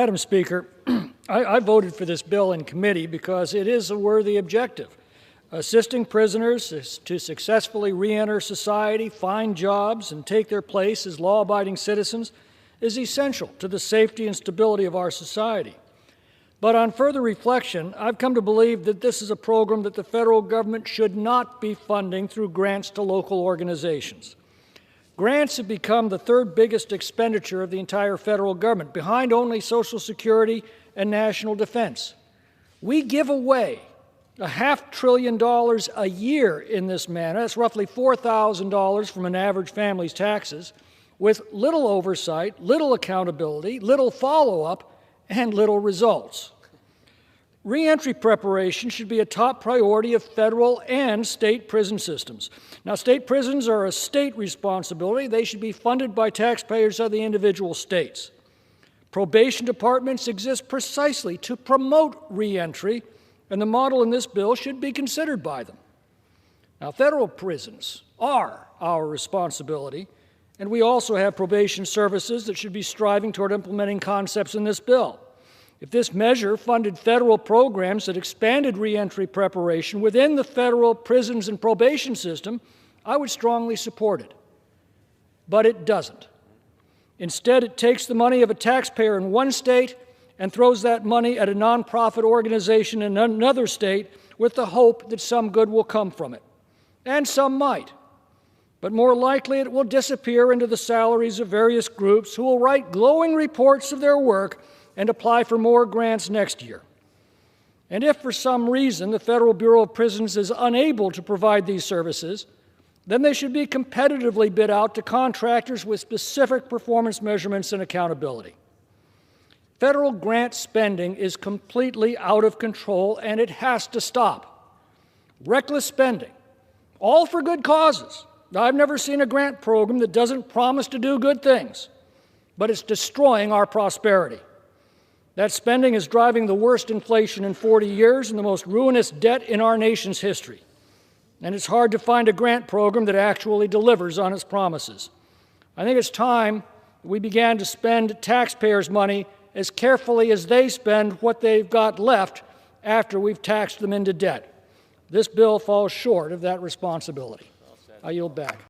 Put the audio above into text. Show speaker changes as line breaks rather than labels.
Madam Speaker, I voted for this bill in committee because it is a worthy objective. Assisting prisoners to successfully re-enter society, find jobs, and take their place as law-abiding citizens is essential to the safety and stability of our society. But on further reflection, I've come to believe that this is a program that the federal government should not be funding through grants to local organizations. Grants have become the third biggest expenditure of the entire federal government, behind only Social Security and national defense. We give away $500 billion a year in this manner. That's roughly $4,000 from an average family's taxes, with little oversight, little accountability, little follow-up, and little results. Reentry preparation should be a top priority of federal and state prison systems. Now, state prisons are a state responsibility. They should be funded by taxpayers of the individual states. Probation departments exist precisely to promote reentry, and the model in this bill should be considered by them. Now, federal prisons are our responsibility, and we also have probation services that should be striving toward implementing concepts in this bill. If this measure funded federal programs that expanded reentry preparation within the federal prisons and probation system, I would strongly support it. But it doesn't. Instead, it takes the money of a taxpayer in one state and throws that money at a nonprofit organization in another state with the hope that some good will come from it. And some might. But more likely, it will disappear into the salaries of various groups who will write glowing reports of their work and apply for more grants next year. And if for some reason the Federal Bureau of Prisons is unable to provide these services, then they should be competitively bid out to contractors with specific performance measurements and accountability. Federal grant spending is completely out of control, and it has to stop. Reckless spending, all for good causes. I've never seen a grant program that doesn't promise to do good things, but it's destroying our prosperity. That spending is driving the worst inflation in 40 years and the most ruinous debt in our nation's history. And it's hard to find a grant program that actually delivers on its promises. I think it's time we began to spend taxpayers' money as carefully as they spend what they've got left after we've taxed them into debt. This bill falls short of that responsibility. I yield back.